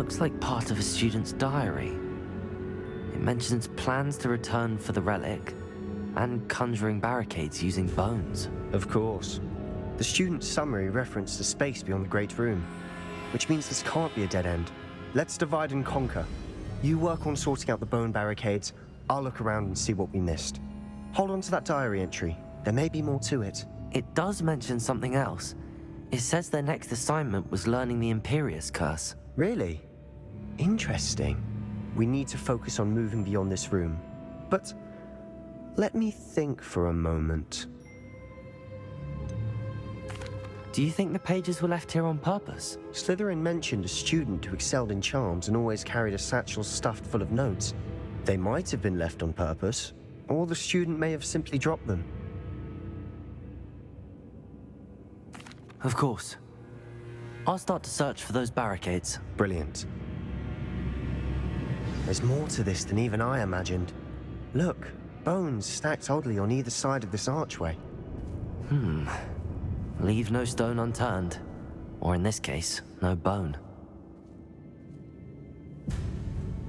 looks like part of a student's diary. It mentions plans to return for the relic and conjuring barricades using bones. Of course. The student's summary referenced a space beyond the Great Room, which means this can't be a dead end. Let's divide and conquer. You work on sorting out the bone barricades, I'll look around and see what we missed. Hold on to that diary entry. There may be more to it. It does mention something else. It says their next assignment was learning the Imperius Curse. Really? Interesting. We need to focus on moving beyond this room. But let me think for a moment. Do you think the pages were left here on purpose? Slytherin mentioned a student who excelled in charms and always carried a satchel stuffed full of notes. They might have been left on purpose, or the student may have simply dropped them. Of course. I'll start to search for those barricades. Brilliant. There's more to this than even I imagined. Look, bones stacked oddly on either side of this archway. Leave no stone unturned. Or in this case, no bone.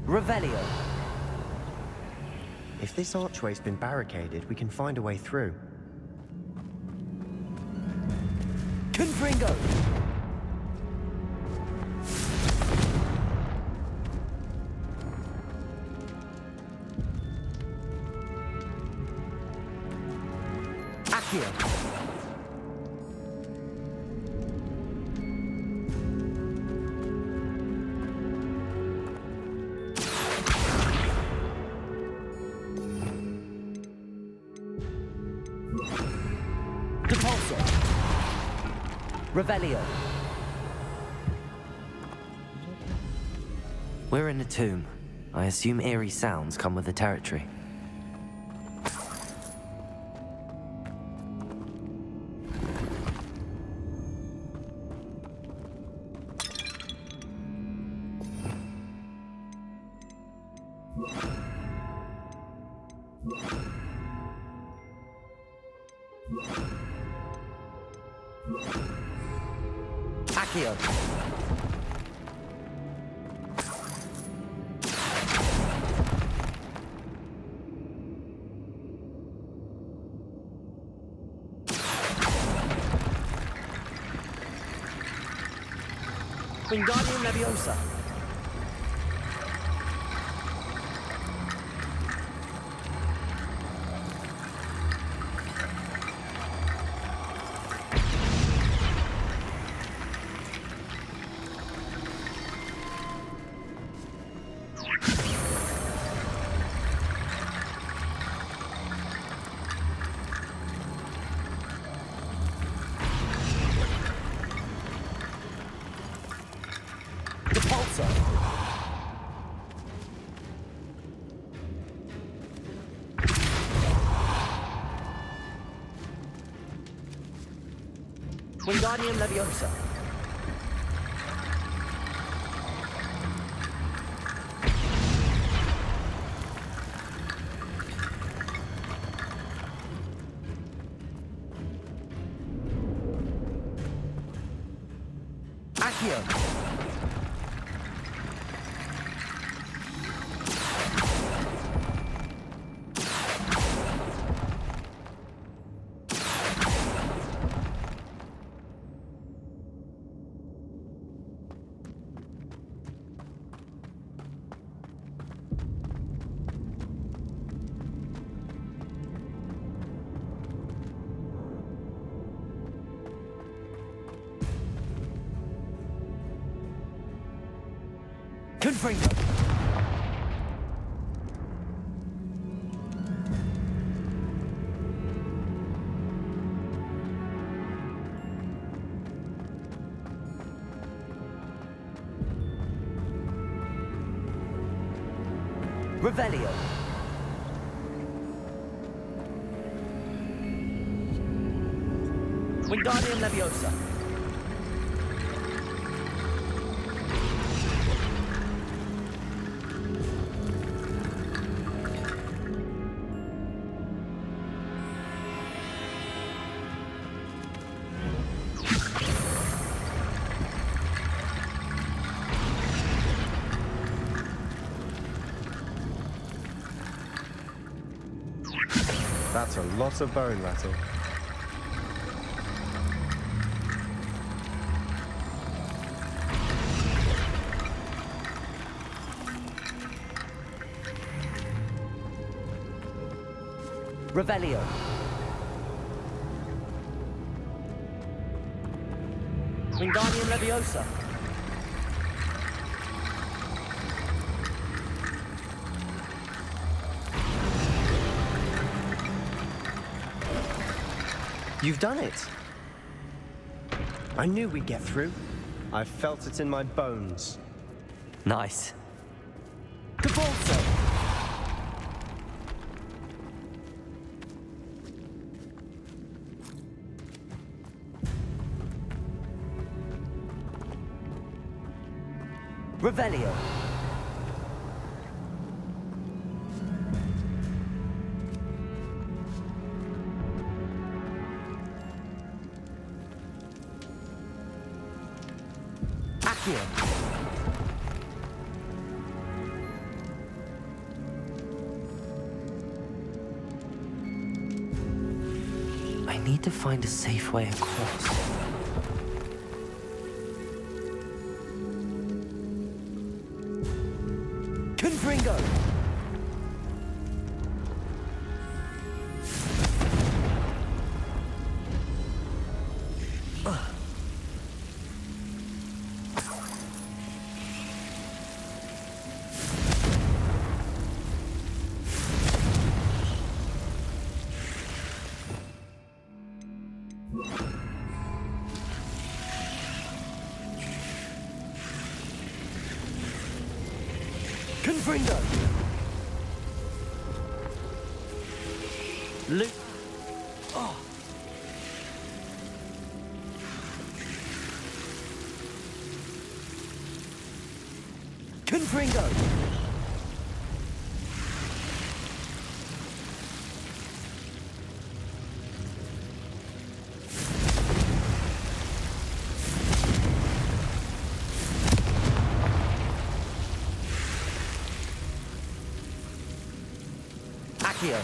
Revelio! If this archway's been barricaded, we can find a way through. Confringo! Accio! Revelio. We're in a tomb. I assume eerie sounds come with the territory. Accio. Wingardium Leviosa. Wingardium Leviosa. Accio. Confringo. Revelio. Wingardium Leviosa. That's a lot of bone rattle. Revelio. Wingardium Leviosa. You've done it! I knew we'd get through. I felt it in my bones. Nice. Cabalso. Revelio. Accio. I need to find a safe way across. Confringo! Confringo! Luke. Oh. Confringo! Accio.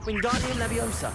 Wingardium Leviosa.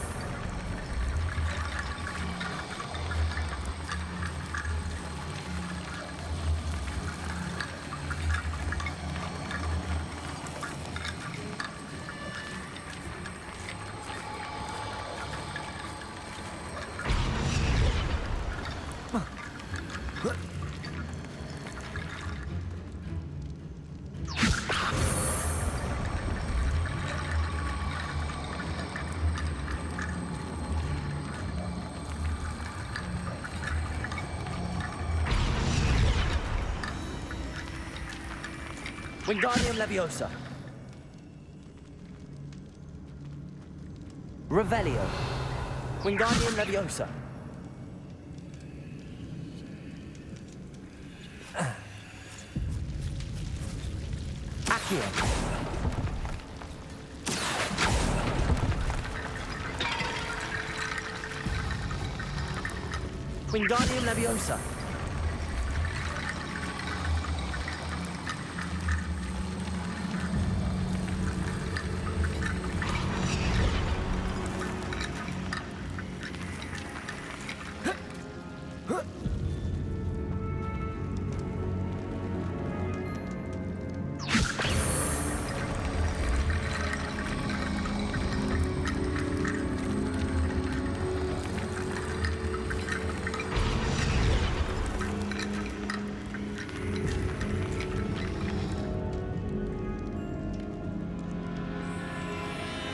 Wingardium Leviosa. Revelio. Wingardium Leviosa. Accio. Wingardium Leviosa.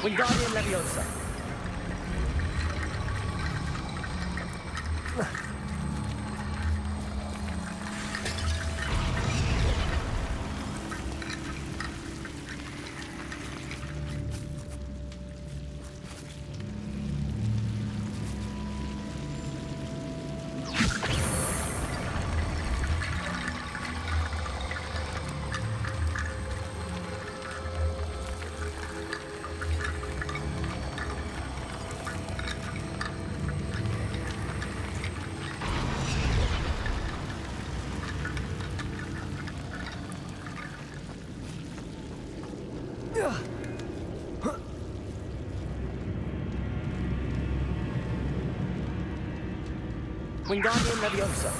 Wingardium Leviosa. Wingardium Leviosa.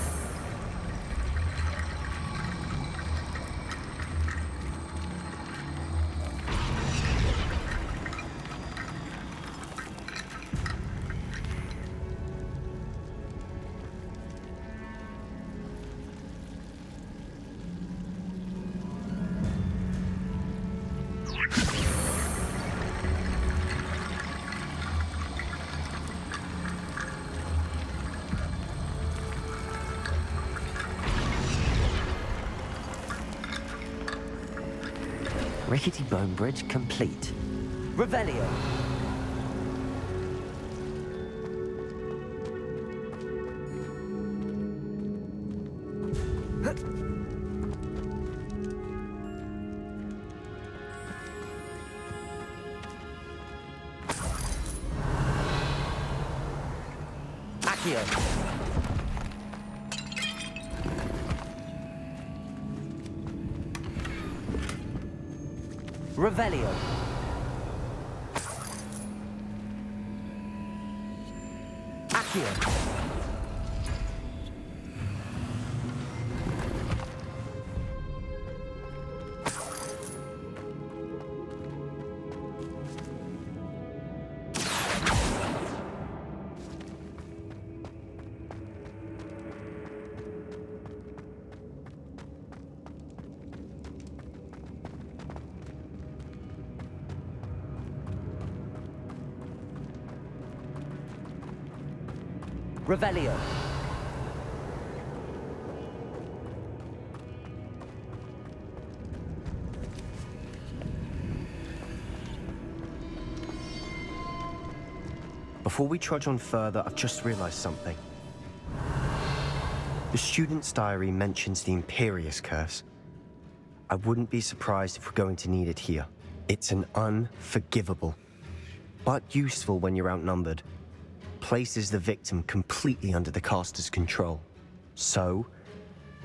Rickety bone bridge complete. Revelio. Accio. Revelio. Accio. Revelio. Before we trudge on further, I've just realized something. The student's diary mentions the Imperious Curse. I wouldn't be surprised if we're going to need it here. It's an unforgivable, but useful when you're outnumbered. Places the victim completely under the caster's control. So,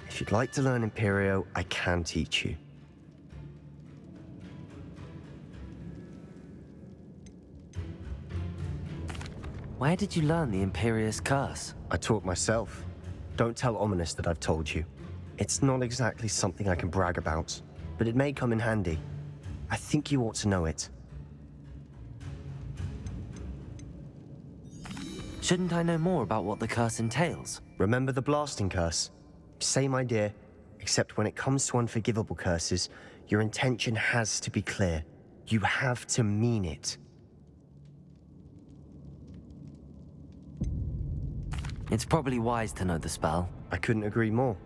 if you'd like to learn Imperio, I can teach you. Where did you learn the Imperious Curse? I taught myself. Don't tell Ominous that I've told you. It's not exactly something I can brag about, but it may come in handy. I think you ought to know it. Shouldn't I know more about what the curse entails? Remember the blasting curse? Same idea, except when it comes to unforgivable curses, your intention has to be clear. You have to mean it. It's probably wise to know the spell. I couldn't agree more.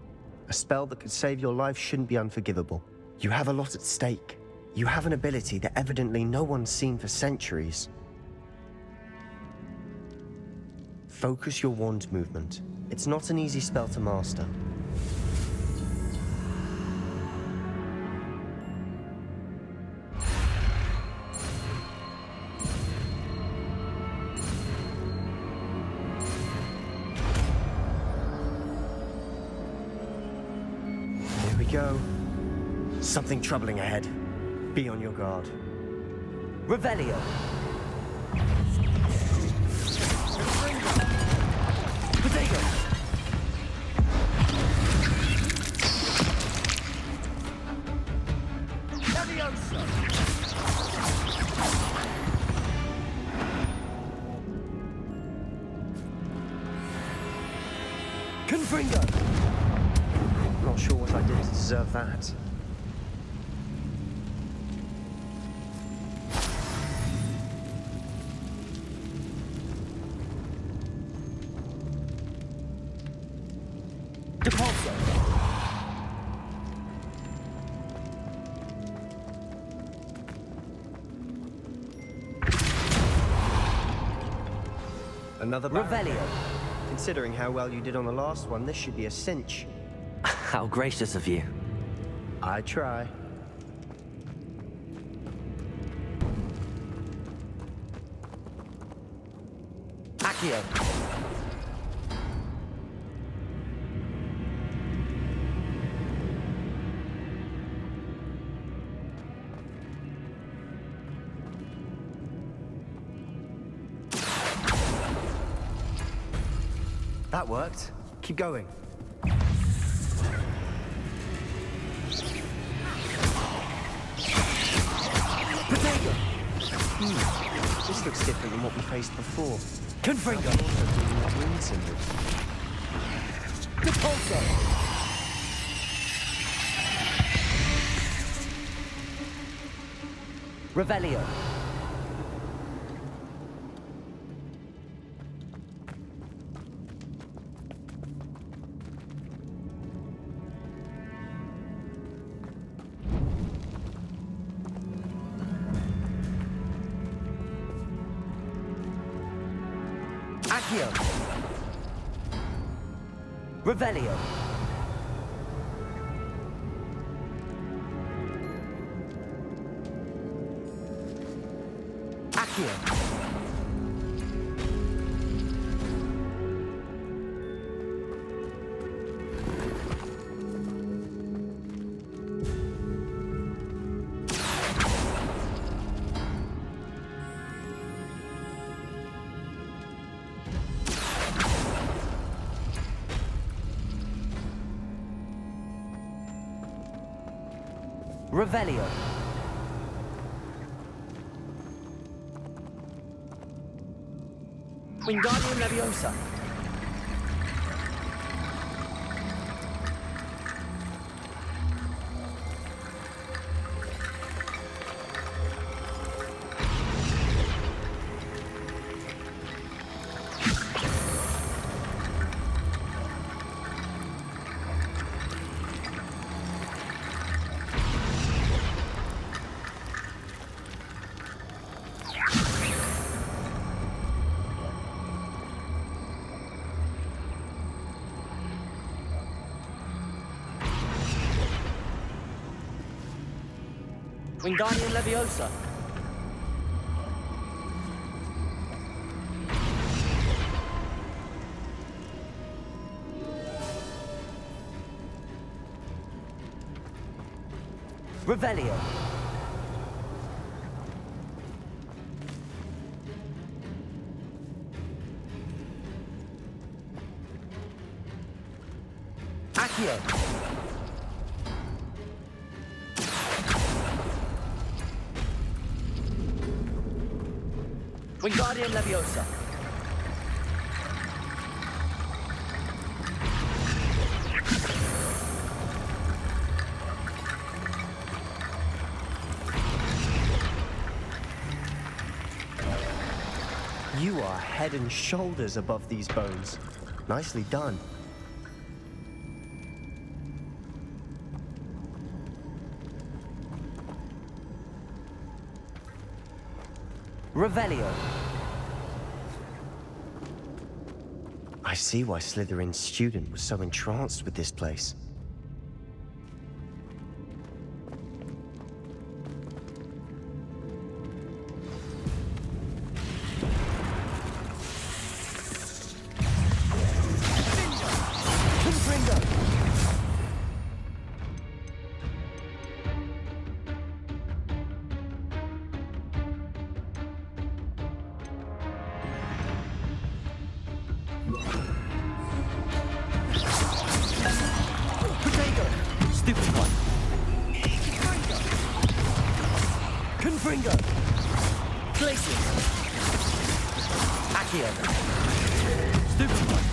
A spell that could save your life shouldn't be unforgivable. You have a lot at stake. You have an ability that evidently no one's seen for centuries. Focus your wand movement. It's not an easy spell to master. Here we go. Something troubling ahead. Be on your guard. Revelio. Potato. Leviosa. Confringo. Not sure what I did to deserve that. Depulso. Another Revelio. Considering how well you did on the last one, this should be a cinch. How gracious of you. I try. Accio. That worked. Keep going. Potato! This looks different than what we faced before. Confringo! Wind symbols. Depulso! Revelio! Accio! Revelio! Accio! Revelio! Wingardium Leviosa! Wingardium Leviosa! Revelio! Accio! Wingardium Leviosa! You are head and shoulders above these bones. Nicely done. Revelio! I see why Slytherin's student was so entranced with this place. Stupid one! Confringo! Glacius! Accio! Stupid one!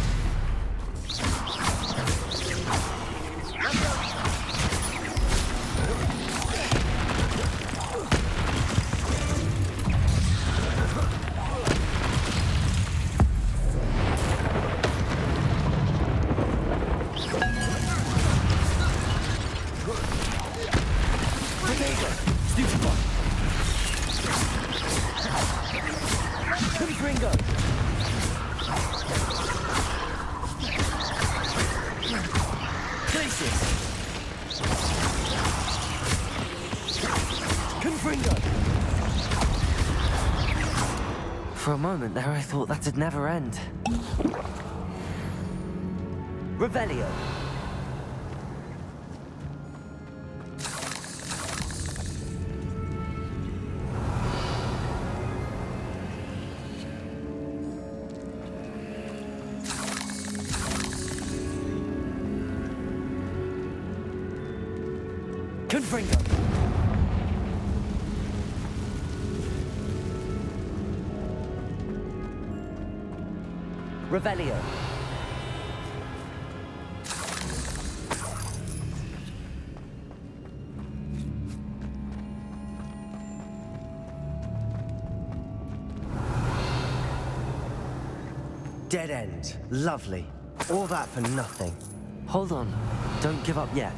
Stupid one! Confringo! Glacius! Confringo! For a moment there, I thought that'd never end. Revelio! Confringo. Revelio. Dead end. Lovely. All that for nothing. Hold on. Don't give up yet.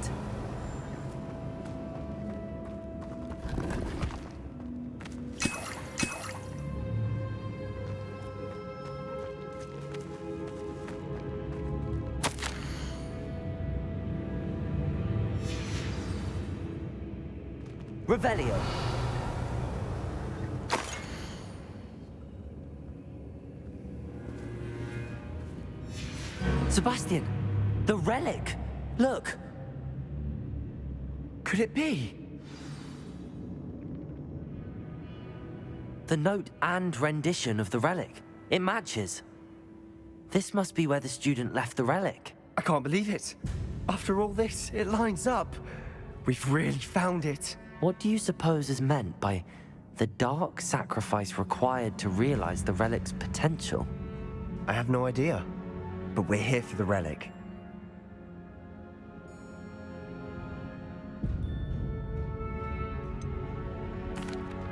Revelio. Sebastian! The relic! Look! Could it be? The note and rendition of the relic. It matches. This must be where the student left the relic. I can't believe it. After all this, it lines up. We've really found it. What do you suppose is meant by the dark sacrifice required to realize the relic's potential? I have no idea. But we're here for the relic.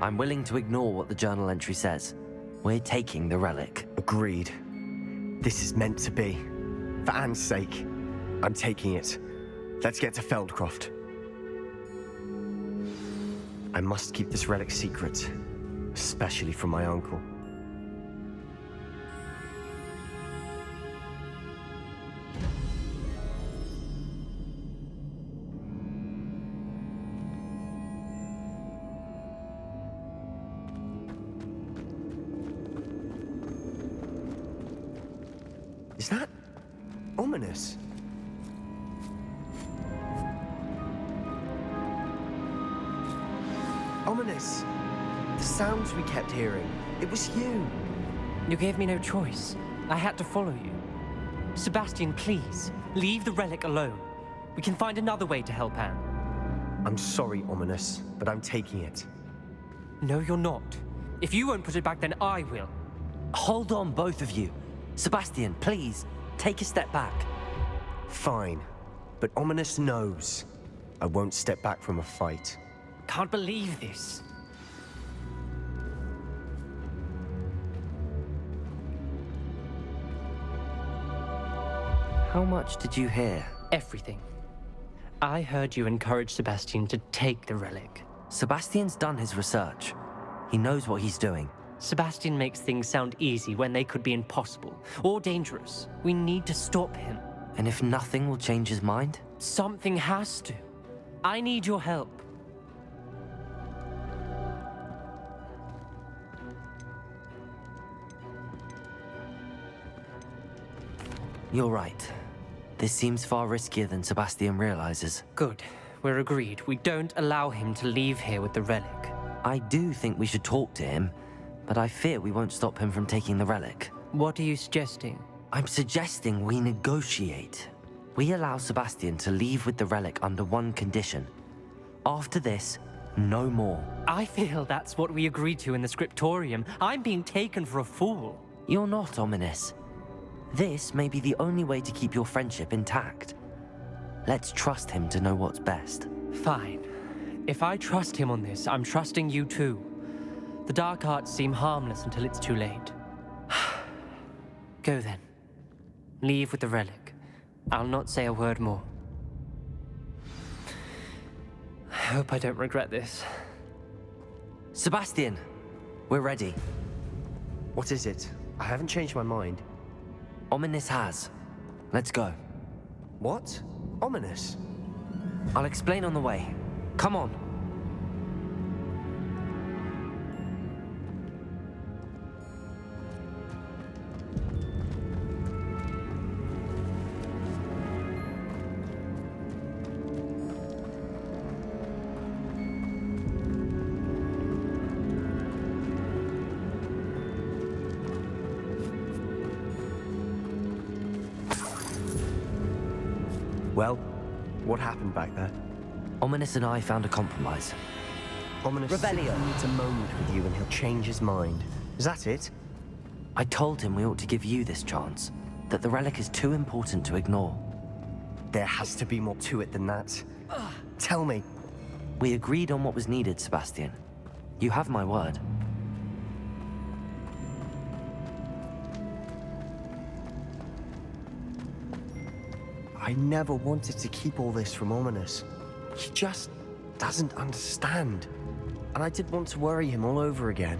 I'm willing to ignore what the journal entry says. We're taking the relic. Agreed. This is meant to be. For Anne's sake, I'm taking it. Let's get to Feldcroft. I must keep this relic secret, especially from my uncle. Is that ominous? Ominous. The sounds we kept hearing. It was you. You gave me no choice. I had to follow you. Sebastian, please, leave the relic alone. We can find another way to help Anne. I'm sorry, Ominous, but I'm taking it. No, you're not. If you won't put it back, then I will. Hold on, both of you. Sebastian, please, take a step back. Fine, but Ominous knows. I won't step back from a fight. Can't believe this. How much did you hear? Everything. I heard you encourage Sebastian to take the relic. Sebastian's done his research. He knows what he's doing. Sebastian makes things sound easy when they could be impossible or dangerous. We need to stop him. And if nothing will change his mind? Something has to. I need your help. You're right. This seems far riskier than Sebastian realizes. Good. We're agreed. We don't allow him to leave here with the relic. I do think we should talk to him, but I fear we won't stop him from taking the relic. What are you suggesting? I'm suggesting we negotiate. We allow Sebastian to leave with the relic under one condition. After this, no more. I feel that's what we agreed to in the scriptorium. I'm being taken for a fool. You're not, Ominous. This may be the only way to keep your friendship intact. Let's trust him to know what's best. Fine. If I trust him on this, I'm trusting you too. The dark arts seem harmless until it's too late. Go then. Leave with the relic. I'll not say a word more. I hope I don't regret this. Sebastian, we're ready. What is it? I haven't changed my mind. Ominous has. Let's go. What? Ominous? I'll explain on the way. Come on. Well, what happened back there? Ominous and I found a compromise. Ominous Revelio. simply needs a moment with you and he'll change his mind. Is that it? I told him we ought to give you this chance, that the relic is too important to ignore. There has to be more to it than that. Tell me. We agreed on what was needed, Sebastian. You have my word. I never wanted to keep all this from Ominous. He just doesn't understand. And I didn't want to worry him all over again.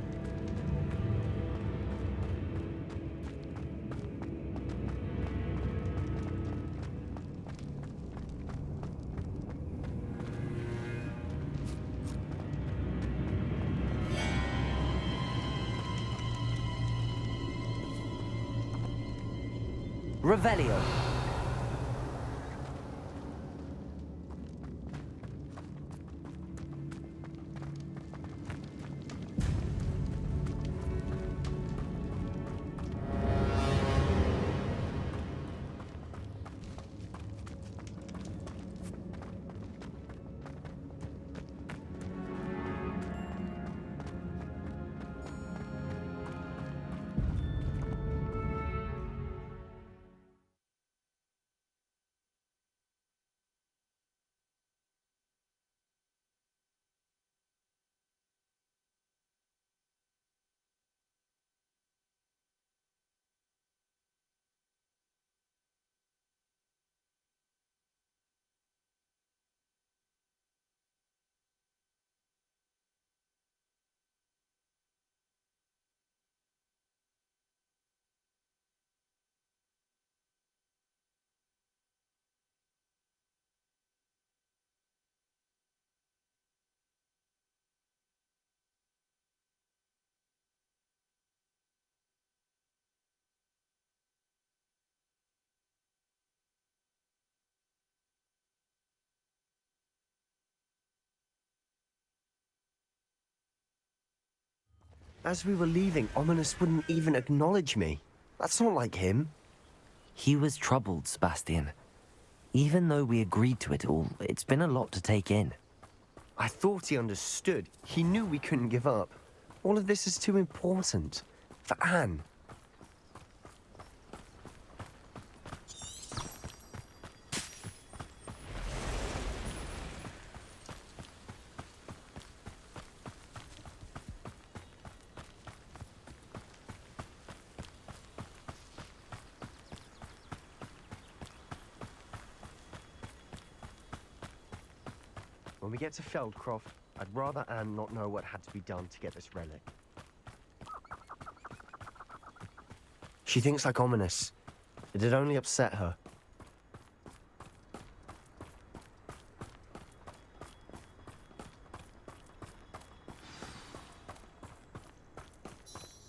Revelio. As we were leaving, Ominous wouldn't even acknowledge me. That's not like him. He was troubled, Sebastian. Even though we agreed to it all, it's been a lot to take in. I thought he understood. He knew we couldn't give up. All of this is too important. For Anne. When we get to Feldcroft, I'd rather Anne not know what had to be done to get this relic. She thinks like Ominous. It'd only upset her.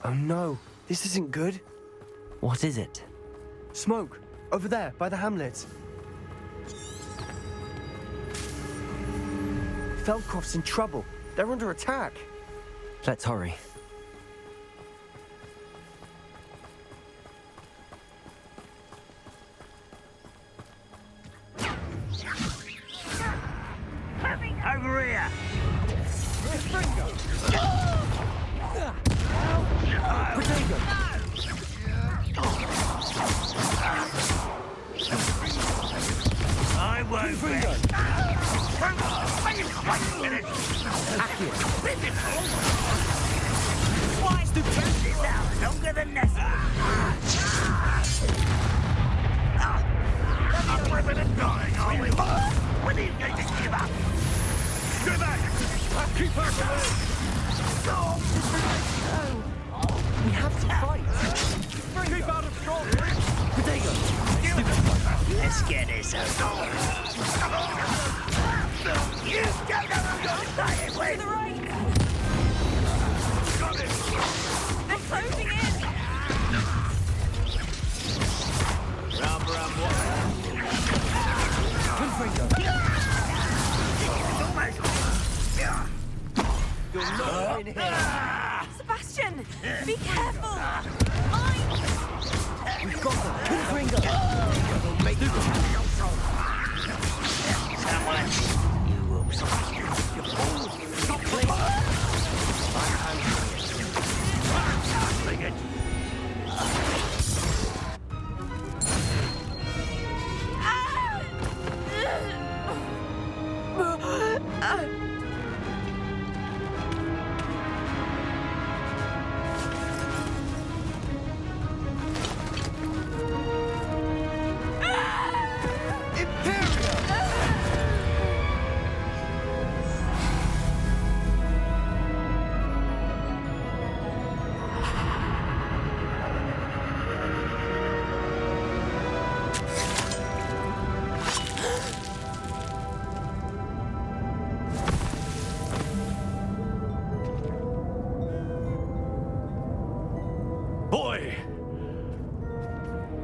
Oh no, this isn't good. What is it? Smoke! Over there, by the hamlet. Feldcroft's in trouble. They're under attack. Let's hurry. Over here. I won't rest. Why is the practice out longer than necessary? We're dying, are we? When are you going to give up? Go back! Keep us away! We have to fight. Keep out of shot! Potato! Let's get this over. You don't know what you're saying with! To the right! They're closing in! You're not in here. Sebastian! Be careful! Mine! We've got them. Confringo. We'll make them. Someone, you will You fool! Stop the fire! Handling it! Boy!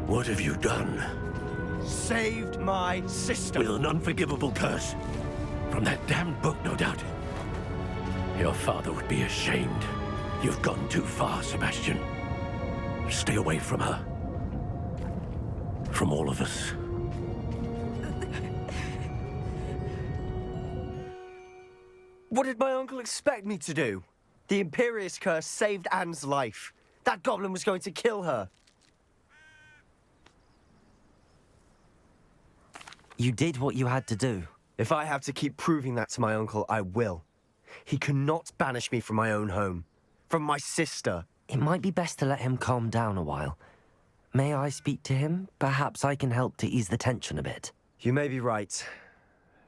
What have you done? Saved my sister. With an unforgivable curse. From that damned book, no doubt. Your father would be ashamed. You've gone too far, Sebastian. Stay away from her. From all of us. What did my uncle expect me to do? The Imperious curse saved Anne's life. That goblin was going to kill her. You did what you had to do. If I have to keep proving that to my uncle, I will. He cannot banish me from my own home. From my sister. It might be best to let him calm down a while. May I speak to him? Perhaps I can help to ease the tension a bit. You may be right.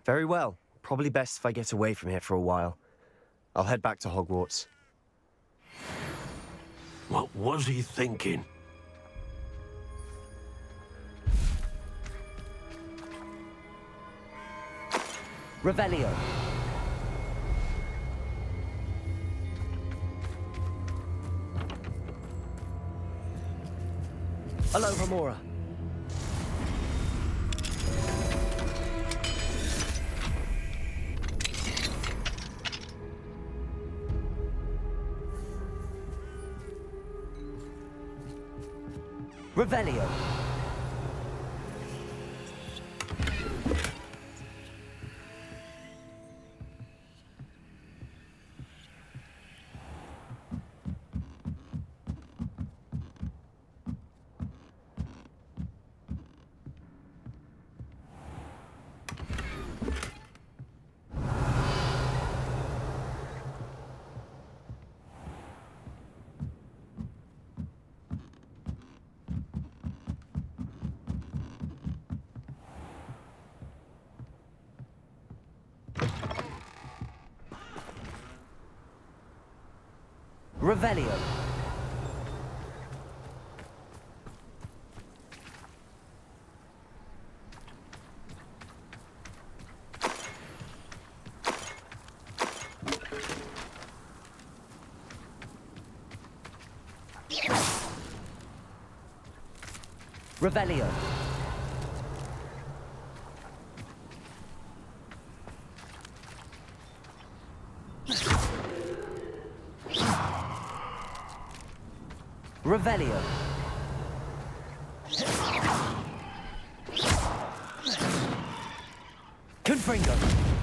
Very well. Probably best if I get away from here for a while. I'll head back to Hogwarts. What was he thinking? Revelio. Hello, Ramora. Revelio. Revelio. Revelio. Revelio. Confringo.